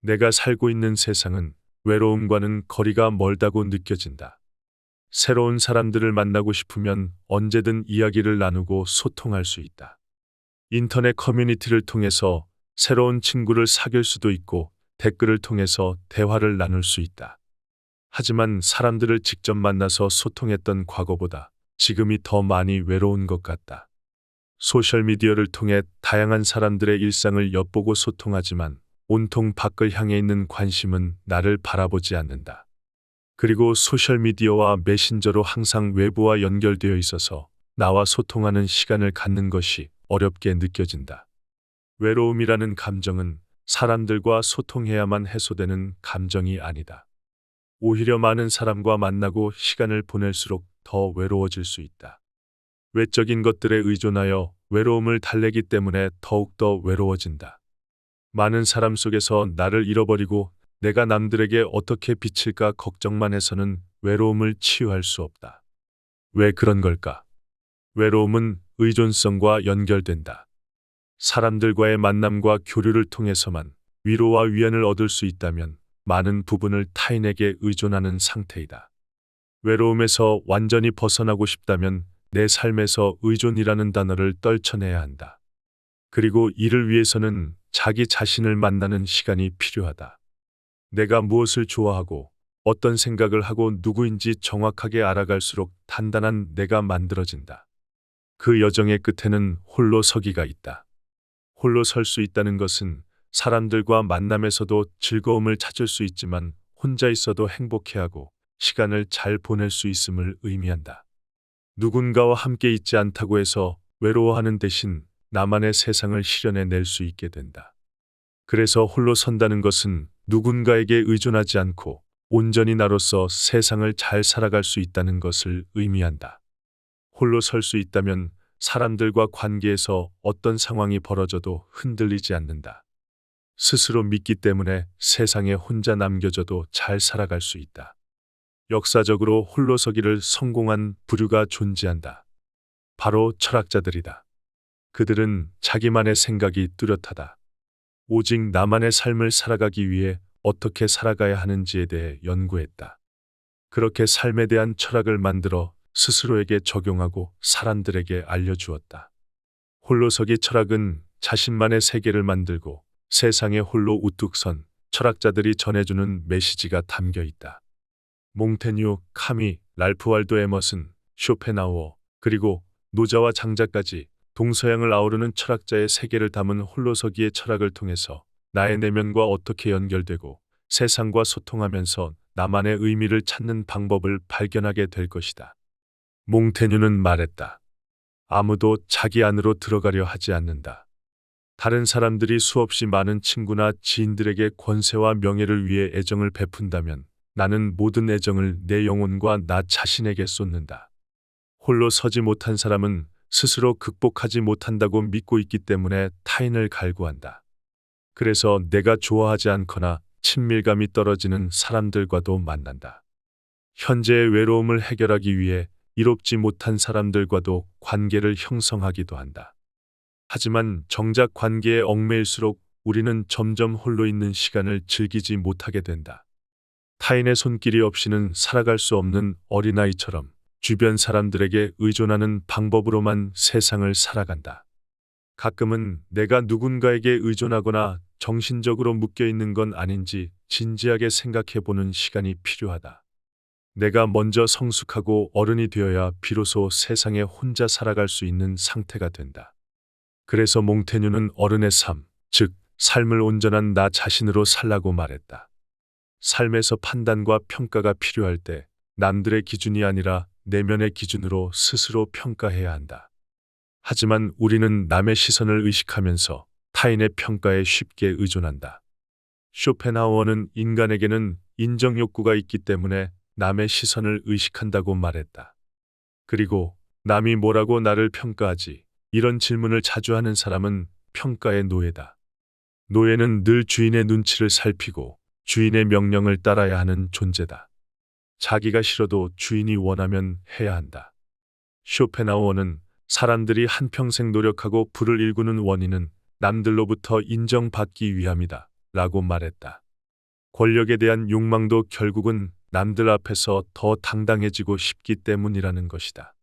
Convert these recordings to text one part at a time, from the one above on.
내가 살고 있는 세상은 외로움과는 거리가 멀다고 느껴진다. 새로운 사람들을 만나고 싶으면 언제든 이야기를 나누고 소통할 수 있다. 인터넷 커뮤니티를 통해서 새로운 친구를 사귈 수도 있고 댓글을 통해서 대화를 나눌 수 있다. 하지만 사람들을 직접 만나서 소통했던 과거보다 지금이 더 많이 외로운 것 같다. 소셜미디어를 통해 다양한 사람들의 일상을 엿보고 소통하지만 온통 밖을 향해 있는 관심은 나를 바라보지 않는다. 그리고 소셜미디어와 메신저로 항상 외부와 연결되어 있어서 나와 소통하는 시간을 갖는 것이 어렵게 느껴진다. 외로움이라는 감정은 사람들과 소통해야만 해소되는 감정이 아니다. 오히려 많은 사람과 만나고 시간을 보낼수록 더 외로워질 수 있다. 외적인 것들에 의존하여 외로움을 달래기 때문에 더욱더 외로워진다. 많은 사람 속에서 나를 잃어버리고 내가 남들에게 어떻게 비칠까 걱정만 해서는 외로움을 치유할 수 없다. 왜 그런 걸까? 외로움은 의존성과 연결된다. 사람들과의 만남과 교류를 통해서만 위로와 위안을 얻을 수 있다면 많은 부분을 타인에게 의존하는 상태이다. 외로움에서 완전히 벗어나고 싶다면 내 삶에서 의존이라는 단어를 떨쳐내야 한다. 그리고 이를 위해서는 자기 자신을 만나는 시간이 필요하다. 내가 무엇을 좋아하고 어떤 생각을 하고 누구인지 정확하게 알아갈수록 단단한 내가 만들어진다. 그 여정의 끝에는 홀로 서기가 있다. 홀로 설 수 있다는 것은 사람들과 만남에서도 즐거움을 찾을 수 있지만 혼자 있어도 행복해하고 시간을 잘 보낼 수 있음을 의미한다. 누군가와 함께 있지 않다고 해서 외로워하는 대신 나만의 세상을 실현해낼 수 있게 된다. 그래서 홀로 선다는 것은 누군가에게 의존하지 않고 온전히 나로서 세상을 잘 살아갈 수 있다는 것을 의미한다. 홀로 설 수 있다면 사람들과 관계에서 어떤 상황이 벌어져도 흔들리지 않는다. 스스로 믿기 때문에 세상에 혼자 남겨져도 잘 살아갈 수 있다. 역사적으로 홀로서기를 성공한 부류가 존재한다. 바로 철학자들이다. 그들은 자기만의 생각이 뚜렷하다. 오직 나만의 삶을 살아가기 위해 어떻게 살아가야 하는지에 대해 연구했다. 그렇게 삶에 대한 철학을 만들어 스스로에게 적용하고 사람들에게 알려주었다. 홀로서기 철학은 자신만의 세계를 만들고 세상에 홀로 우뚝 선 철학자들이 전해주는 메시지가 담겨 있다. 몽테뉴, 카미, 랄프 월도 에머슨, 쇼펜하우어, 그리고 노자와 장자까지 동서양을 아우르는 철학자의 세계를 담은 홀로서기의 철학을 통해서 나의 내면과 어떻게 연결되고 세상과 소통하면서 나만의 의미를 찾는 방법을 발견하게 될 것이다. 몽테뉴는 말했다. 아무도 자기 안으로 들어가려 하지 않는다. 다른 사람들이 수없이 많은 친구나 지인들에게 권세와 명예를 위해 애정을 베푼다면 나는 모든 애정을 내 영혼과 나 자신에게 쏟는다. 홀로 서지 못한 사람은 스스로 극복하지 못한다고 믿고 있기 때문에 타인을 갈구한다. 그래서 내가 좋아하지 않거나 친밀감이 떨어지는 사람들과도 만난다. 현재의 외로움을 해결하기 위해 이롭지 못한 사람들과도 관계를 형성하기도 한다. 하지만 정작 관계에 얽매일수록 우리는 점점 홀로 있는 시간을 즐기지 못하게 된다. 타인의 손길이 없이는 살아갈 수 없는 어린아이처럼 주변 사람들에게 의존하는 방법으로만 세상을 살아간다. 가끔은 내가 누군가에게 의존하거나 정신적으로 묶여 있는 건 아닌지 진지하게 생각해 보는 시간이 필요하다. 내가 먼저 성숙하고 어른이 되어야 비로소 세상에 혼자 살아갈 수 있는 상태가 된다. 그래서 몽테뉴는 어른의 삶, 즉 삶을 온전한 나 자신으로 살라고 말했다. 삶에서 판단과 평가가 필요할 때 남들의 기준이 아니라 내면의 기준으로 스스로 평가해야 한다. 하지만 우리는 남의 시선을 의식하면서 타인의 평가에 쉽게 의존한다. 쇼펜하우어는 인간에게는 인정 욕구가 있기 때문에 남의 시선을 의식한다고 말했다. 그리고 남이 뭐라고 나를 평가하지? 이런 질문을 자주 하는 사람은 평가의 노예다. 노예는 늘 주인의 눈치를 살피고 주인의 명령을 따라야 하는 존재다. 자기가 싫어도 주인이 원하면 해야 한다. 쇼펜하우어는 사람들이 한평생 노력하고 부를 일구는 원인은 남들로부터 인정받기 위함이다 라고 말했다. 권력에 대한 욕망도 결국은 남들 앞에서 더 당당해지고 싶기 때문이라는 것이다.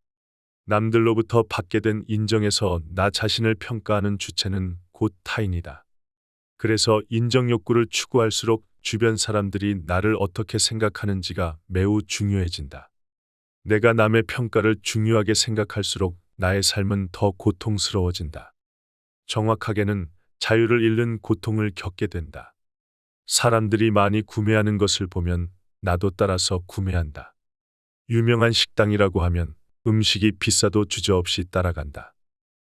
남들로부터 받게 된 인정에서 나 자신을 평가하는 주체는 곧 타인이다. 그래서 인정 욕구를 추구할수록 주변 사람들이 나를 어떻게 생각하는지가 매우 중요해진다. 내가 남의 평가를 중요하게 생각할수록 나의 삶은 더 고통스러워진다. 정확하게는 자유를 잃는 고통을 겪게 된다. 사람들이 많이 구매하는 것을 보면 나도 따라서 구매한다. 유명한 식당이라고 하면 음식이 비싸도 주저없이 따라간다.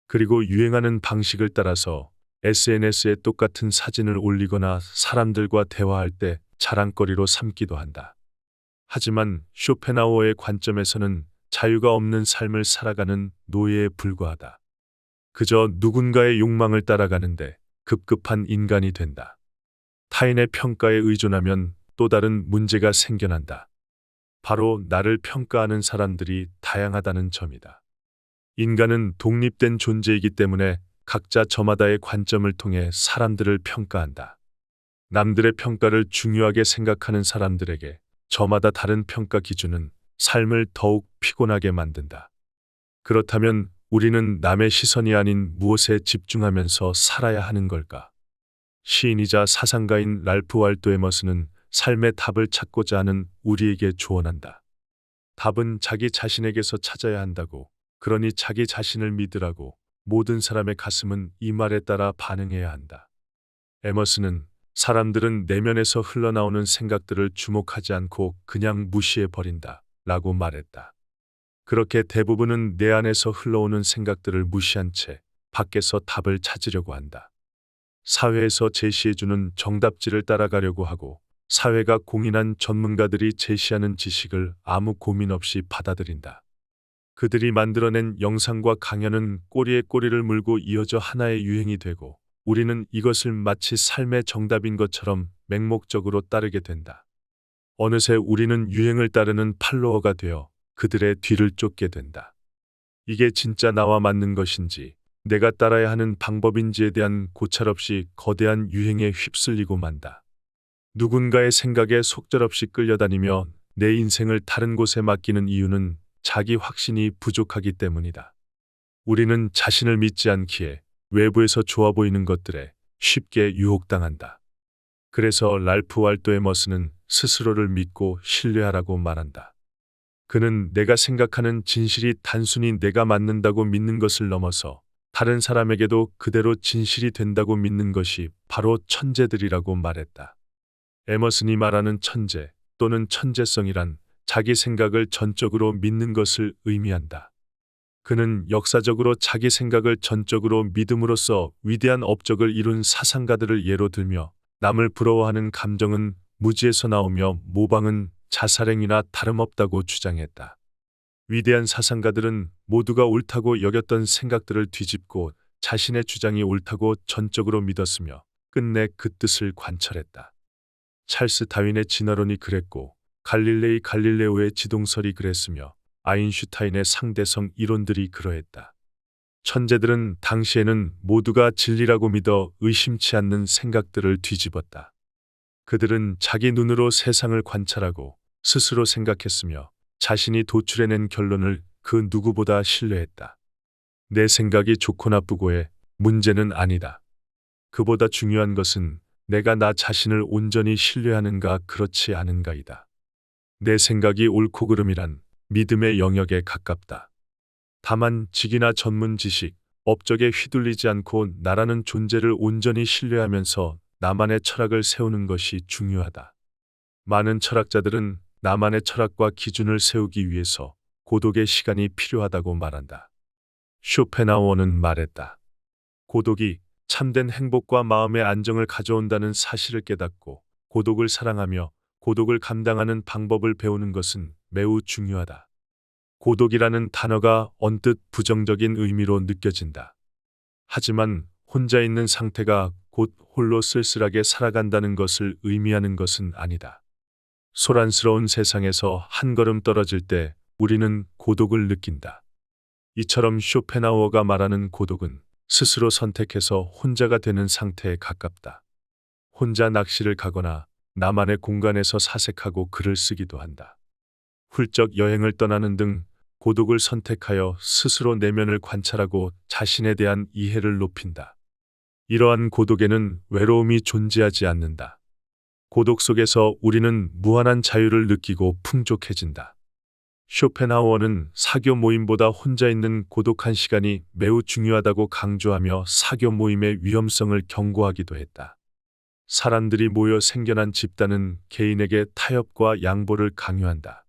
그리고 유행하는 방식을 따라서 SNS에 똑같은 사진을 올리거나 사람들과 대화할 때 자랑거리로 삼기도 한다. 하지만 쇼펜하우어의 관점에서는 자유가 없는 삶을 살아가는 노예에 불과하다. 그저 누군가의 욕망을 따라가는데 급급한 인간이 된다. 타인의 평가에 의존하면 또 다른 문제가 생겨난다. 바로 나를 평가하는 사람들이 다양하다는 점이다. 인간은 독립된 존재이기 때문에 각자 저마다의 관점을 통해 사람들을 평가한다. 남들의 평가를 중요하게 생각하는 사람들에게 저마다 다른 평가 기준은 삶을 더욱 피곤하게 만든다. 그렇다면 우리는 남의 시선이 아닌 무엇에 집중하면서 살아야 하는 걸까? 시인이자 사상가인 랄프 wal도 에머슨은 삶의 답을 찾고자 하는 우리에게 조언한다. 답은 자기 자신에게서 찾아야 한다고, 그러니 자기 자신을 믿으라고. 모든 사람의 가슴은 이 말에 따라 반응해야 한다. 에머슨은 사람들은 내면에서 흘러나오는 생각들을 주목하지 않고 그냥 무시해버린다 라고 말했다. 그렇게 대부분은 내 안에서 흘러오는 생각들을 무시한 채 밖에서 답을 찾으려고 한다. 사회에서 제시해주는 정답지를 따라가려고 하고 사회가 공인한 전문가들이 제시하는 지식을 아무 고민 없이 받아들인다. 그들이 만들어낸 영상과 강연은 꼬리에 꼬리를 물고 이어져 하나의 유행이 되고 우리는 이것을 마치 삶의 정답인 것처럼 맹목적으로 따르게 된다. 어느새 우리는 유행을 따르는 팔로워가 되어 그들의 뒤를 쫓게 된다. 이게 진짜 나와 맞는 것인지, 내가 따라야 하는 방법인지에 대한 고찰 없이 거대한 유행에 휩쓸리고 만다. 누군가의 생각에 속절없이 끌려다니며 내 인생을 다른 곳에 맡기는 이유는 자기 확신이 부족하기 때문이다. 우리는 자신을 믿지 않기에 외부에서 좋아 보이는 것들에 쉽게 유혹당한다. 그래서 랄프 wal도 에머슨은 스스로를 믿고 신뢰하라고 말한다. 그는 내가 생각하는 진실이 단순히 내가 맞는다고 믿는 것을 넘어서 다른 사람에게도 그대로 진실이 된다고 믿는 것이 바로 천재들이라고 말했다. 에머슨이 말하는 천재 또는 천재성이란 자기 생각을 전적으로 믿는 것을 의미한다. 그는 역사적으로 자기 생각을 전적으로 믿음으로써 위대한 업적을 이룬 사상가들을 예로 들며 남을 부러워하는 감정은 무지에서 나오며 모방은 자살행위나 다름없다고 주장했다. 위대한 사상가들은 모두가 옳다고 여겼던 생각들을 뒤집고 자신의 주장이 옳다고 전적으로 믿었으며 끝내 그 뜻을 관철했다. 찰스 다윈의 진화론이 그랬고 갈릴레이 갈릴레오의 지동설이 그랬으며 아인슈타인의 상대성 이론들이 그러했다. 천재들은 당시에는 모두가 진리라고 믿어 의심치 않는 생각들을 뒤집었다. 그들은 자기 눈으로 세상을 관찰하고 스스로 생각했으며 자신이 도출해낸 결론을 그 누구보다 신뢰했다. 내 생각이 좋고 나쁘고의 문제는 아니다. 그보다 중요한 것은 내가 나 자신을 온전히 신뢰하는가 그렇지 않은가이다. 내 생각이 옳고 그름이란 믿음의 영역에 가깝다. 다만 직이나 전문 지식, 업적에 휘둘리지 않고 나라는 존재를 온전히 신뢰하면서 나만의 철학을 세우는 것이 중요하다. 많은 철학자들은 나만의 철학과 기준을 세우기 위해서 고독의 시간이 필요하다고 말한다. 쇼펜하우어는 말했다. 고독이 참된 행복과 마음의 안정을 가져온다는 사실을 깨닫고 고독을 사랑하며 고독을 감당하는 방법을 배우는 것은 매우 중요하다. 고독이라는 단어가 언뜻 부정적인 의미로 느껴진다. 하지만 혼자 있는 상태가 곧 홀로 쓸쓸하게 살아간다는 것을 의미하는 것은 아니다. 소란스러운 세상에서 한 걸음 떨어질 때 우리는 고독을 느낀다. 이처럼 쇼펜하우어가 말하는 고독은 스스로 선택해서 혼자가 되는 상태에 가깝다. 혼자 낚시를 가거나 나만의 공간에서 사색하고 글을 쓰기도 한다. 훌쩍 여행을 떠나는 등 고독을 선택하여 스스로 내면을 관찰하고 자신에 대한 이해를 높인다. 이러한 고독에는 외로움이 존재하지 않는다. 고독 속에서 우리는 무한한 자유를 느끼고 풍족해진다. 쇼펜하우어는 사교 모임보다 혼자 있는 고독한 시간이 매우 중요하다고 강조하며 사교 모임의 위험성을 경고하기도 했다. 사람들이 모여 생겨난 집단은 개인에게 타협과 양보를 강요한다.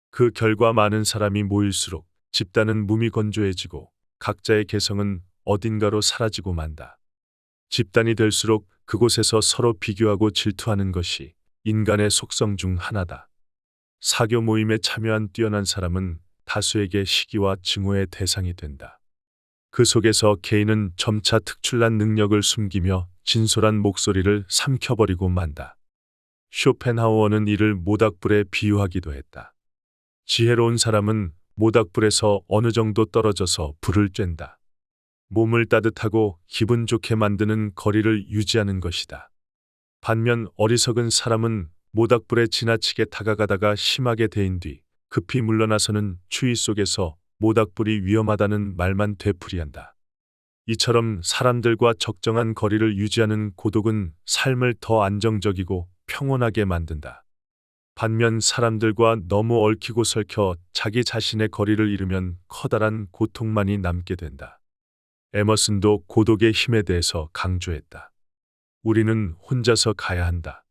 그 결과 많은 사람이 모일수록 집단은 무미건조해지고 각자의 개성은 어딘가로 사라지고 만다. 집단이 될수록 그곳에서 서로 비교하고 질투하는 것이 인간의 속성 중 하나다. 사교 모임에 참여한 뛰어난 사람은 다수에게 시기와 증오의 대상이 된다. 그 속에서 개인은 점차 특출난 능력을 숨기며 진솔한 목소리를 삼켜버리고 만다. 쇼펜하우어는 이를 모닥불에 비유하기도 했다. 지혜로운 사람은 모닥불에서 어느 정도 떨어져서 불을 쬐다. 몸을 따뜻하고 기분 좋게 만드는 거리를 유지하는 것이다. 반면 어리석은 사람은 모닥불에 지나치게 다가가다가 심하게 데인 뒤 급히 물러나서는 추위 속에서 모닥불이 위험하다는 말만 되풀이한다. 이처럼 사람들과 적정한 거리를 유지하는 고독은 삶을 더 안정적이고 평온하게 만든다. 반면 사람들과 너무 얽히고 설켜 자기 자신의 거리를 잃으면 커다란 고통만이 남게 된다. 에머슨도 고독의 힘에 대해서 강조했다. 우리는 혼자서 가야 한다.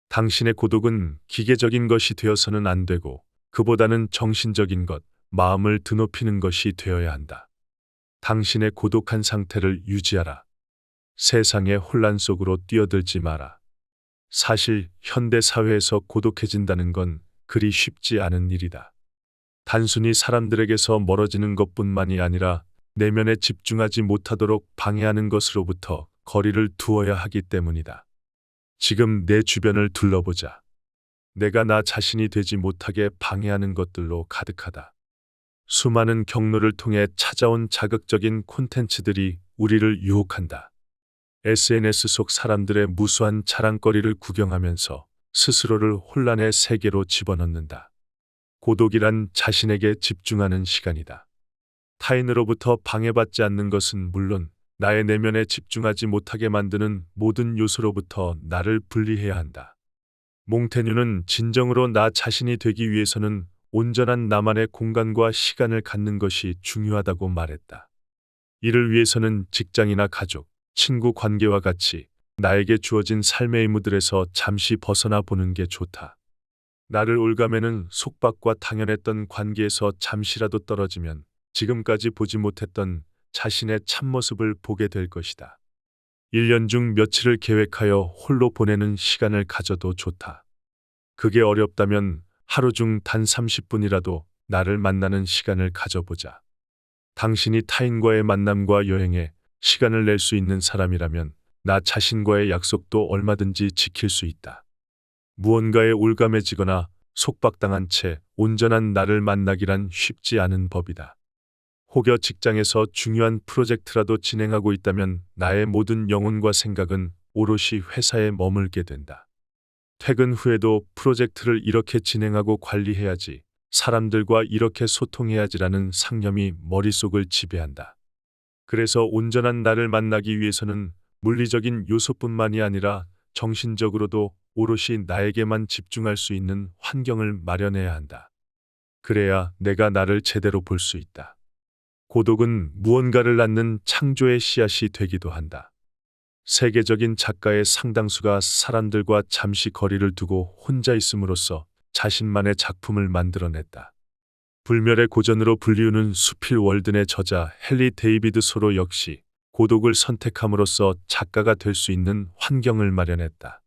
당신의 고독은 기계적인 것이 되어서는 안 되고 그보다는 정신적인 것, 마음을 드높이는 것이 되어야 한다. 당신의 고독한 상태를 유지하라. 세상의 혼란 속으로 뛰어들지 마라. 사실 현대 사회에서 고독해진다는 건 그리 쉽지 않은 일이다. 단순히 사람들에게서 멀어지는 것뿐만이 아니라 내면에 집중하지 못하도록 방해하는 것으로부터 거리를 두어야 하기 때문이다. 지금 내 주변을 둘러보자. 내가 나 자신이 되지 못하게 방해하는 것들로 가득하다. 수많은 경로를 통해 찾아온 자극적인 콘텐츠들이 우리를 유혹한다. SNS 속 사람들의 무수한 자랑거리를 구경하면서 스스로를 혼란의 세계로 집어넣는다. 고독이란 자신에게 집중하는 시간이다. 타인으로부터 방해받지 않는 것은 물론 나의 내면에 집중하지 못하게 만드는 모든 요소로부터 나를 분리해야 한다. 몽테뉴는 진정으로 나 자신이 되기 위해서는 온전한 나만의 공간과 시간을 갖는 것이 중요하다고 말했다. 이를 위해서는 직장이나 가족, 친구 관계와 같이 나에게 주어진 삶의 의무들에서 잠시 벗어나 보는 게 좋다. 나를 올가매는 속박과 당연했던 관계에서 잠시라도 떨어지면 지금까지 보지 못했던 자신의 참모습을 보게 될 것이다. 1년 중 며칠을 계획하여 홀로 보내는 시간을 가져도 좋다. 그게 어렵다면 하루 중 단 30분이라도 나를 만나는 시간을 가져보자. 당신이 타인과의 만남과 여행에 시간을 낼 수 있는 사람이라면 나 자신과의 약속도 얼마든지 지킬 수 있다. 무언가에 올가매지거나 속박당한 채 온전한 나를 만나기란 쉽지 않은 법이다. 혹여 직장에서 중요한 프로젝트라도 진행하고 있다면 나의 모든 영혼과 생각은 오롯이 회사에 머물게 된다. 퇴근 후에도 프로젝트를 이렇게 진행하고 관리해야지, 사람들과 이렇게 소통해야지라는 상념이 머릿속을 지배한다. 그래서 온전한 나를 만나기 위해서는 물리적인 요소뿐만이 아니라 정신적으로도 오롯이 나에게만 집중할 수 있는 환경을 마련해야 한다. 그래야 내가 나를 제대로 볼 수 있다. 고독은 무언가를 낳는 창조의 씨앗이 되기도 한다. 세계적인 작가의 상당수가 사람들과 잠시 거리를 두고 혼자 있음으로써 자신만의 작품을 만들어냈다. 불멸의 고전으로 불리우는 수필 월든의 저자 헨리 데이비드 소로 역시 고독을 선택함으로써 작가가 될 수 있는 환경을 마련했다.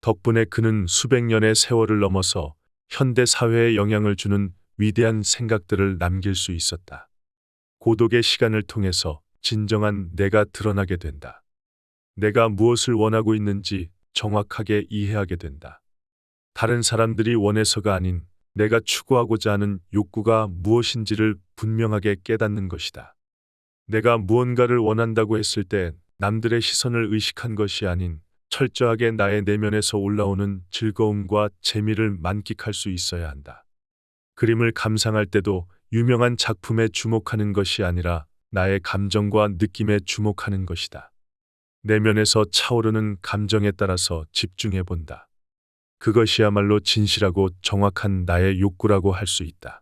덕분에 그는 수백 년의 세월을 넘어서 현대 사회에 영향을 주는 위대한 생각들을 남길 수 있었다. 고독의 시간을 통해서 진정한 내가 드러나게 된다. 내가 무엇을 원하고 있는지 정확하게 이해하게 된다. 다른 사람들이 원해서가 아닌 내가 추구하고자 하는 욕구가 무엇인지를 분명하게 깨닫는 것이다. 내가 무언가를 원한다고 했을 때 남들의 시선을 의식한 것이 아닌 철저하게 나의 내면에서 올라오는 즐거움과 재미를 만끽할 수 있어야 한다. 그림을 감상할 때도 유명한 작품에 주목하는 것이 아니라 나의 감정과 느낌에 주목하는 것이다. 내면에서 차오르는 감정에 따라서 집중해 본다. 그것이야말로 진실하고 정확한 나의 욕구라고 할 수 있다.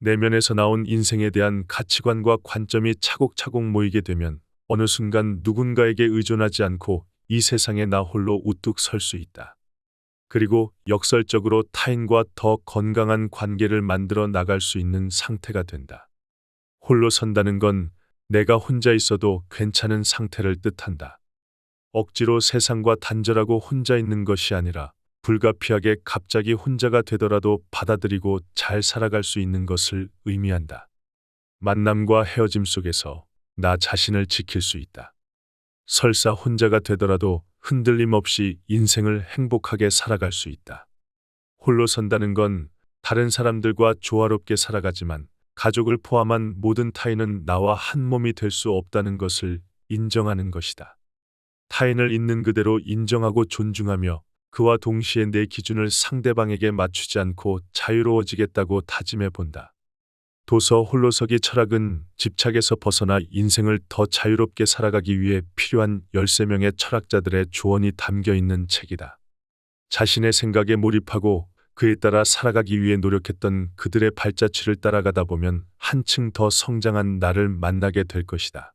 내면에서 나온 인생에 대한 가치관과 관점이 차곡차곡 모이게 되면 어느 순간 누군가에게 의존하지 않고 이 세상에 나 홀로 우뚝 설 수 있다. 그리고 역설적으로 타인과 더 건강한 관계를 만들어 나갈 수 있는 상태가 된다. 홀로 선다는 건 내가 혼자 있어도 괜찮은 상태를 뜻한다. 억지로 세상과 단절하고 혼자 있는 것이 아니라 불가피하게 갑자기 혼자가 되더라도 받아들이고 잘 살아갈 수 있는 것을 의미한다. 만남과 헤어짐 속에서 나 자신을 지킬 수 있다. 설사 혼자가 되더라도 흔들림 없이 인생을 행복하게 살아갈 수 있다. 홀로 선다는 건 다른 사람들과 조화롭게 살아가지만 가족을 포함한 모든 타인은 나와 한 몸이 될 수 없다는 것을 인정하는 것이다. 타인을 있는 그대로 인정하고 존중하며 그와 동시에 내 기준을 상대방에게 맞추지 않고 자유로워지겠다고 다짐해 본다. 도서 홀로서기 철학은 집착에서 벗어나 인생을 더 자유롭게 살아가기 위해 필요한 13명의 철학자들의 조언이 담겨 있는 책이다. 자신의 생각에 몰입하고 그에 따라 살아가기 위해 노력했던 그들의 발자취를 따라가다 보면 한층 더 성장한 나를 만나게 될 것이다.